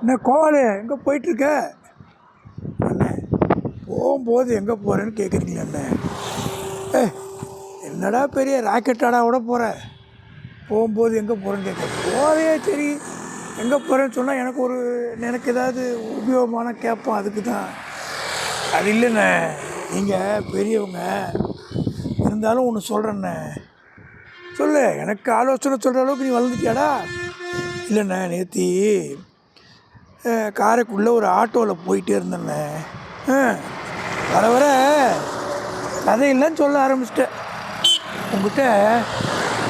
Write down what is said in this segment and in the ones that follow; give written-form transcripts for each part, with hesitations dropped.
என்ன கோவாலு எங்கே போயிட்டுருக்க அண்ணே? போகும்போது எங்கே போகிறேன்னு கேட்குறீங்களா அண்ணே? ஏ என்னடா பெரிய ராக்கெட்டாடா விட போகிற? போகும்போது எங்கே போகிறேன்னு கேட்க போதே சரி எங்கே போகிறேன்னு சொன்னால் எனக்கு ஏதாவது உபயோகமான கேட்போம், அதுக்கு தான். அது இல்லைண்ணே, நீங்கள் பெரியவங்க இருந்தாலும் ஒன்று சொல்கிறேண்ணே. சொல்லு, எனக்கு ஆலோசனை சொல்கிற அளவுக்கு நீ வளர்ந்துட்டியாடா? இல்லைண்ணே, நேற்று காரைக்குள்ளே ஒரு ஆட்டோவில் போயிட்டே இருந்தேண்ணே. வர வர கதையெல்லாம் சொல்ல ஆரம்பிச்சிட்டேன். உங்கள்கிட்ட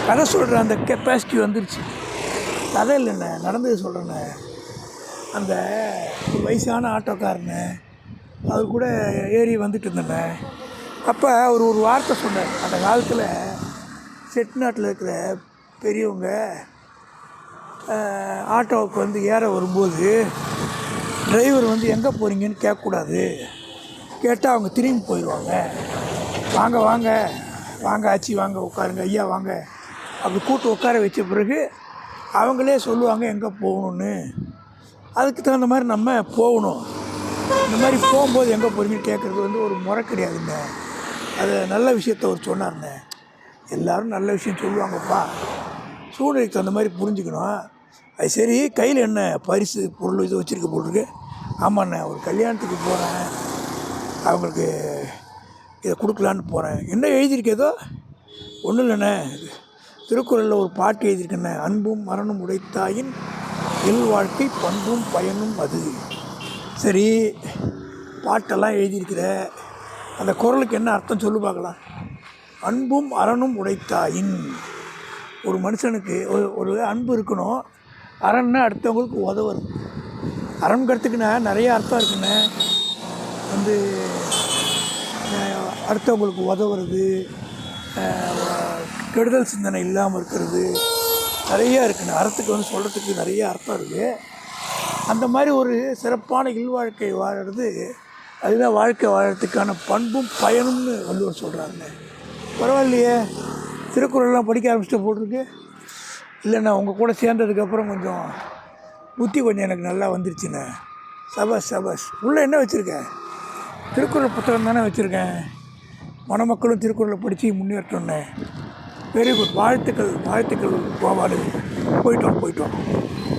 கதை சொல்கிற அந்த கெப்பாசிட்டி வந்துருச்சு. கதை இல்லைண்ணே, நடந்தது சொல்கிறேண்ணே. அந்த வயசான ஆட்டோக்காரண்ணே, அவர் கூட ஏறி வந்துட்டு இருந்தேண்ணே. அப்போ அவர் ஒரு வார்த்தை சொன்னார். அந்த காலத்தில் செட்டிநாட்டில் இருக்கிற பெரியவங்க ஆட்டோவுக்கு வந்து ஏற வரும்போது டிரைவர் வந்து எங்கே போகிறீங்கன்னு கேட்கக்கூடாது. கேட்டால் அவங்க திரும்பி போயிடுவாங்க. வாங்க வாங்க வாங்க ஆச்சி, வாங்க உட்காருங்க, ஐயா வாங்க அப்படி கூட்டு உட்கார வச்ச பிறகு அவங்களே சொல்லுவாங்க எங்கே போகணுன்னு. அதுக்கு தகுந்த மாதிரி நம்ம போகணும். இந்த மாதிரி போகும்போது எங்கே போகிறீங்கன்னு கேட்குறது வந்து ஒரு முறை கிடையாதுங்க. அது நல்ல விஷயத்த அவர் சொன்னார்ண்ணே. எல்லோரும் நல்ல விஷயம் சொல்லுவாங்கப்பா, சூழ்நிலைக்கு தகுந்த மாதிரி புரிஞ்சுக்கணும். அது சரி, கையில் என்ன பரிசு பொருள் இது வச்சுருக்க போட்டிருக்கு? ஆமாண்ணே, ஒரு கல்யாணத்துக்கு போகிறேன், அவங்களுக்கு இதை கொடுக்கலான்னு போகிறேன். என்ன எழுதியிருக்கேதோ? ஒன்றும் இல்லைண்ணே, திருக்குறளில் ஒரு பாட்டு எழுதியிருக்கேண்ணே. அன்பும் மரணம் உடைத்தாயின் இல் வாழ்க்கை பண்பும் பயனும் அது. சரி, பாட்டெல்லாம் எழுதியிருக்கிற அந்த குறளுக்கு என்ன அர்த்தம் சொல்லு பார்க்கலாம். அன்பும் அறனும் உடைத்தாயின், ஒரு மனுஷனுக்கு ஒரு அன்பு இருக்கணும். அறன்னா அடுத்தவங்களுக்கு உதவுறது. அறங்கிறதுக்குன்னா நிறைய அர்த்தம் இருக்குண்ணே. வந்து அடுத்தவங்களுக்கு உதவுறது, கெடுதல் சிந்தனை இல்லாமல் இருக்கிறது, நிறையா இருக்குண்ணே. அறத்துக்கு வந்து சொல்கிறதுக்கு நிறைய அர்த்தம் இருக்குது. அந்த மாதிரி ஒரு சிறப்பான இல்வாழ்க்கை வாழறது, அதுதான் வாழ்க்கை வாழறதுக்கான பண்பும் பயனும்னு வள்ளுவர் சொல்கிறாருண்ணே. பரவாயில்லையே, திருக்குறள்லாம் படிக்க ஆரம்பிச்சுட்டு போட்டிருக்கு. இல்லைண்ணா, உங்கள் கூட சேர்ந்ததுக்கப்புறம் கொஞ்சம் புத்தி கொஞ்சம் எனக்கு நல்லா வந்துருச்சுண்ணே. சபாஸ் சபாஸ். உள்ளே என்ன வச்சுருக்கேன்? திருக்குறள் புத்தகம் தானே வச்சுருக்கேன். மணமக்களும் திருக்குறளை படித்து முன்னேற்றோண்ணே. Very good. வாழ்த்துக்கள் வாழ்த்துக்கள் கோபாலு. போயிட்டோம்.